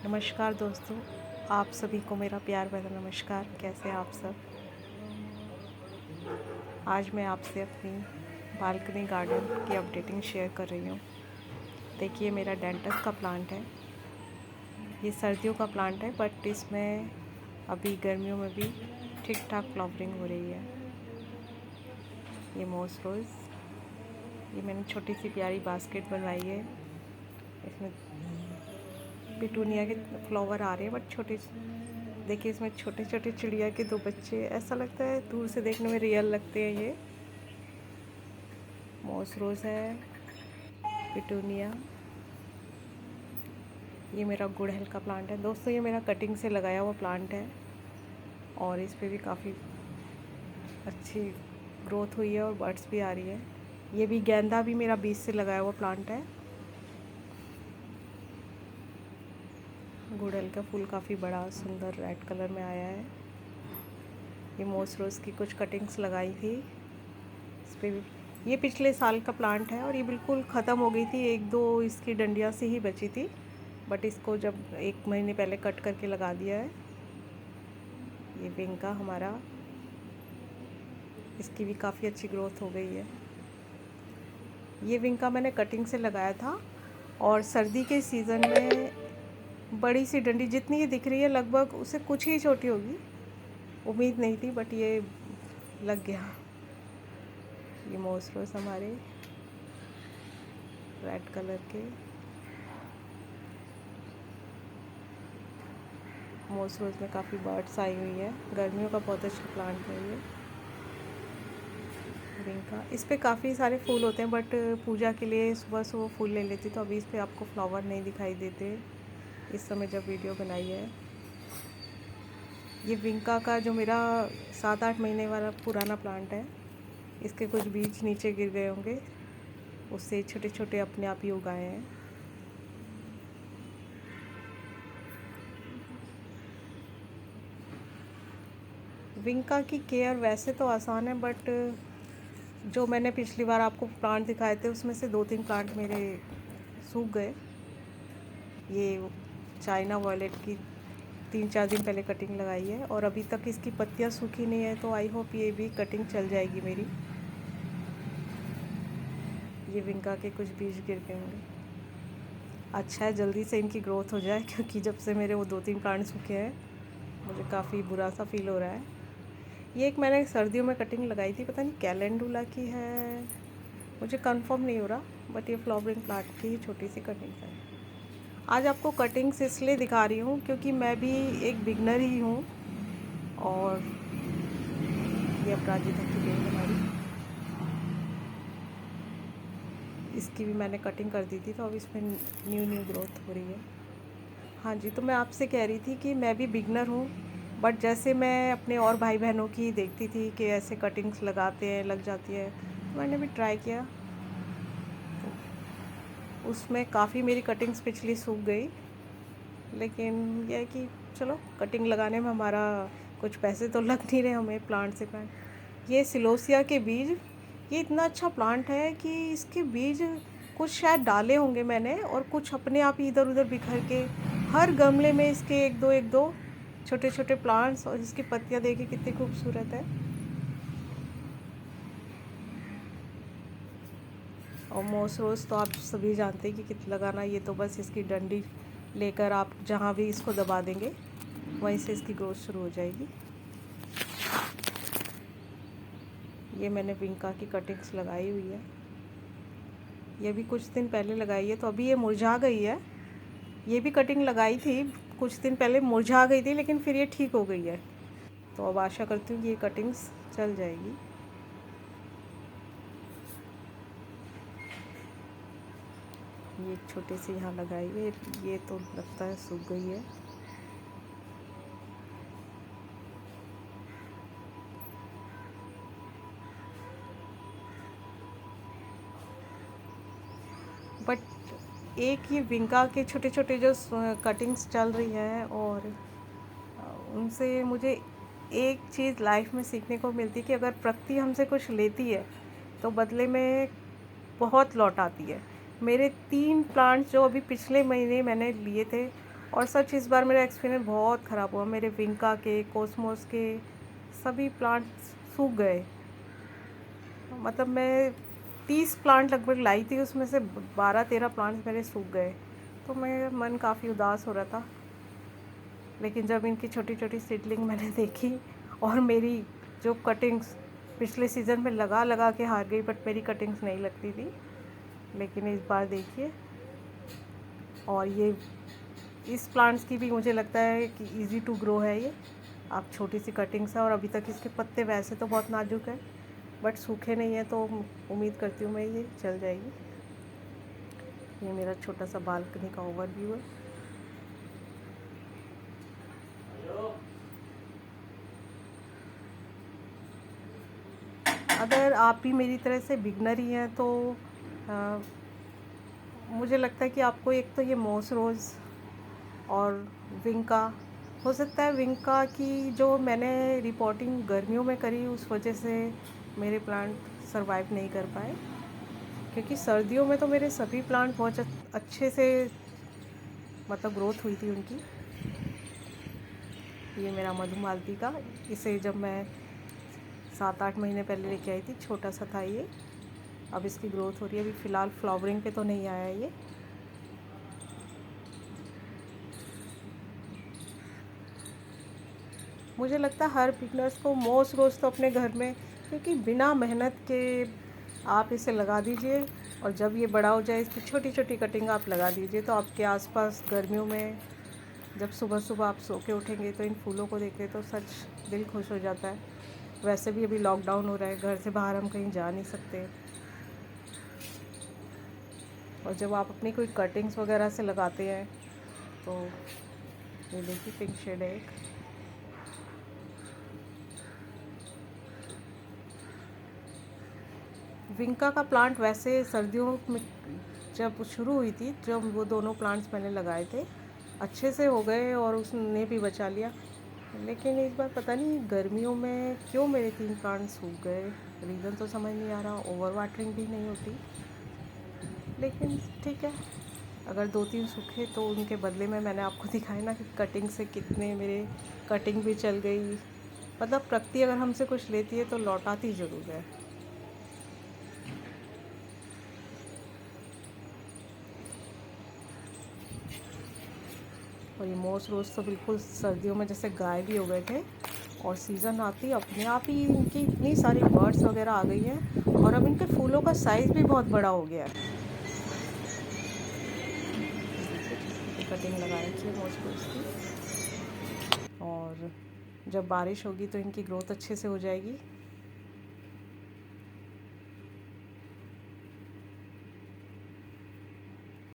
नमस्कार दोस्तों, आप सभी को मेरा प्यार भरा नमस्कार। कैसे हैं आप सब? आज मैं आपसे अपनी बालकनी गार्डन की अपडेटिंग शेयर कर रही हूँ। देखिए, मेरा डेंटस का प्लांट है। ये सर्दियों का प्लांट है, बट इसमें अभी गर्मियों में भी ठीक ठाक फ्लावरिंग हो रही है। ये मॉस रोज़, ये मैंने छोटी सी प्यारी बास्केट बनवाई है। इसमें पिटूनिया के फ्लावर आ रहे हैं, बट छोटे। देखिए, इसमें छोटे छोटे चिड़िया के दो बच्चे, ऐसा लगता है दूर से देखने में रियल लगते हैं। ये मॉस रोज़ है, पिटूनिया। ये मेरा गुड़हल का प्लांट है दोस्तों। ये मेरा कटिंग से लगाया हुआ प्लांट है और इस पे भी काफ़ी अच्छी ग्रोथ हुई है और बर्ड्स भी आ रही है। ये भी गेंदा भी मेरा बीज से लगाया हुआ प्लांट है। गुड़हल का फूल काफ़ी बड़ा सुंदर रेड कलर में आया है। ये मॉस रोज़ की कुछ कटिंग्स लगाई थी इस पर भी। ये पिछले साल का प्लांट है और ये बिल्कुल ख़त्म हो गई थी। एक दो इसकी डंडियाँ से ही बची थी, बट इसको जब 1 महीने पहले कट करके लगा दिया है। ये विंका हमारा, इसकी भी काफ़ी अच्छी ग्रोथ हो गई है। ये विंका मैंने कटिंग से लगाया था और सर्दी के सीज़न में बड़ी सी डंडी जितनी ये दिख रही है लगभग उससे कुछ ही छोटी होगी। उम्मीद नहीं थी, बट ये लग गया। ये मॉस रोज़ हमारे रेड कलर के मॉस रोज़ में काफ़ी बर्ड्स आई हुई है। गर्मियों का बहुत अच्छा प्लांट है ये विंका। इस पे काफ़ी सारे फूल होते हैं, बट पूजा के लिए सुबह सुबह फूल ले लेती, तो अभी इस पर आपको फ्लावर नहीं दिखाई देते इस समय जब वीडियो बनाई है। ये विंका का जो मेरा 7-8 महीने वाला पुराना प्लांट है, इसके कुछ बीज नीचे गिर गए होंगे, उससे छोटे छोटे अपने आप ही उगाए हैं। विंका की केयर वैसे तो आसान है, बट जो मैंने पिछली बार आपको प्लांट दिखाए थे उसमें से 2-3 प्लांट मेरे सूख गए। ये चाइना वॉयलेट की 3-4 दिन पहले कटिंग लगाई है और अभी तक इसकी पत्तियां सूखी नहीं है, तो आई होप ये भी कटिंग चल जाएगी मेरी। ये विंका के कुछ बीज गिर गए होंगे। अच्छा है, जल्दी से इनकी ग्रोथ हो जाए, क्योंकि जब से मेरे वो 2-3 प्लांट सूखे हैं मुझे काफ़ी बुरा सा फील हो रहा है। ये एक मैंने सर्दियों में कटिंग लगाई थी, पता नहीं कैलेंडुला की है, मुझे कंफर्म नहीं हो रहा, बट ये फ्लावरिंग प्लांट की ही छोटी सी कटिंग है। आज आपको कटिंग्स इसलिए दिखा रही हूँ क्योंकि मैं भी एक बिगनर ही हूँ। और ये अपराजिता की बेल हमारी, इसकी भी मैंने कटिंग कर दी थी, तो अब इसमें न्यू ग्रोथ हो रही है। हाँ जी, तो मैं आपसे कह रही थी कि मैं भी बिगनर हूँ, बट जैसे मैं अपने और भाई बहनों की देखती थी कि ऐसे कटिंग्स लगाते हैं, लग जाती है, तो मैंने भी ट्राई किया। तो उसमें काफ़ी मेरी कटिंग्स पिछली सूख गई, लेकिन यह है कि चलो, कटिंग लगाने में हमारा कुछ पैसे तो लग नहीं रहे हमें प्लांट से प्लांट। ये सिलोसिया के बीज, ये इतना अच्छा प्लांट है कि इसके बीज कुछ शायद डाले होंगे मैंने, और कुछ अपने आप ही इधर उधर बिखर के हर गमले में इसके एक दो छोटे छोटे प्लांट्स, और इसकी पत्तियां देखिए कितनी खूबसूरत है। और मॉस रोज़ तो आप सभी जानते हैं कि कितना लगाना, ये तो बस इसकी डंडी लेकर आप जहाँ भी इसको दबा देंगे वहीं से इसकी ग्रोथ शुरू हो जाएगी। ये मैंने विंका की कटिंग्स लगाई हुई है, ये भी कुछ दिन पहले लगाई है, तो अभी ये मुरझा गई है। ये भी कटिंग लगाई थी कुछ दिन पहले, मुरझा गई थी, लेकिन फिर ये ठीक हो गई है, तो अब आशा करती हूँ कि ये कटिंग्स चल जाएगी। ये एक छोटी सी यहाँ लगाई है, ये तो लगता है सूख गई है। बट एक ये विंका के छोटे छोटे जो कटिंग्स चल रही है, और उनसे मुझे एक चीज़ लाइफ में सीखने को मिलती है कि अगर प्रकृति हमसे कुछ लेती है तो बदले में बहुत लौट आती है। मेरे 3 प्लांट्स जो अभी पिछले महीने मैंने लिए थे, और सच इस बार मेरा एक्सपीरियंस बहुत ख़राब हुआ। मेरे विंका के, कॉस्मोस के सभी प्लांट्स सूख गए। मतलब मैं 30 प्लांट लगभग लाई थी, उसमें से 12-13 प्लांट्स मेरे सूख गए। तो मेरा मन काफ़ी उदास हो रहा था। लेकिन जब इनकी छोटी छोटी सीडलिंग मैंने देखी और मेरी जो कटिंग्स पिछले सीज़न में लगा लगा के हार गई, बट मेरी कटिंग्स नहीं लगती थी। लेकिन इस बार देखिए, और ये इस प्लांट्स की भी मुझे लगता है कि इजी टू ग्रो है ये। आप छोटी सी कटिंग्स है और अभी तक इसके पत्ते वैसे तो बहुत नाजुक है, बट सूखे नहीं है, तो उम्मीद करती हूँ मैं ये चल जाएगी। ये मेरा छोटा सा बालकनी का ओवरव्यू है। अगर आप भी मेरी तरह से बिगनर ही हैं तो मुझे लगता है कि आपको एक तो ये मॉस रोज़ और विंका, हो सकता है विंका की जो मैंने रिपोर्टिंग गर्मियों में करी उस वजह से मेरे प्लांट सरवाइव नहीं कर पाए, क्योंकि सर्दियों में तो मेरे सभी प्लांट बहुत अच्छे से मतलब ग्रोथ हुई थी उनकी। ये मेरा मधुमालती का, इसे जब मैं 7-8 महीने पहले लेके आई थी, छोटा सा था ये। अब इसकी ग्रोथ हो रही है। अभी फ़िलहाल फ्लावरिंग पे तो नहीं आया ये। मुझे लगता है हर बिगनर्स को मॉस रोज़ तो अपने घर में, क्योंकि बिना मेहनत के आप इसे लगा दीजिए, और जब ये बड़ा हो जाए इसकी छोटी छोटी कटिंग आप लगा दीजिए, तो आपके आसपास गर्मियों में जब सुबह सुबह आप सो के उठेंगे तो इन फूलों को देख के तो सच दिल खुश हो जाता है। वैसे भी अभी लॉकडाउन हो रहा है, घर से बाहर हम कहीं जा नहीं सकते, और जब आप अपनी कोई कटिंग्स वगैरह से लगाते हैं तो ये देखिए पिंक शेड है एक। विंका का प्लांट वैसे सर्दियों में जब शुरू हुई थी, जब वो दोनों प्लांट्स मैंने लगाए थे अच्छे से हो गए और उसने भी बचा लिया। लेकिन इस बार पता नहीं गर्मियों में क्यों मेरे 3 प्लांट्स सूख गए। रीज़न तो समझ नहीं आ रहा, ओवर वाटरिंग भी नहीं होती। लेकिन ठीक है, अगर 2-3 सूखे तो उनके बदले में मैंने आपको दिखाया ना कि कटिंग से कितने मेरे कटिंग भी चल गई। मतलब प्रकृति अगर हमसे कुछ लेती है तो लौटाती ज़रूर है। और ये मॉस रोज़ तो बिल्कुल सर्दियों में जैसे गायब ही हो गए थे, और सीज़न आती अपने आप ही इनकी इतनी सारी बर्ड्स वगैरह आ गई हैं, और अब इनके फूलों का साइज़ भी बहुत बड़ा हो गया है। कटिंग लगा रखी है मॉस रोज़ की, और जब बारिश होगी तो इनकी ग्रोथ अच्छे से हो जाएगी।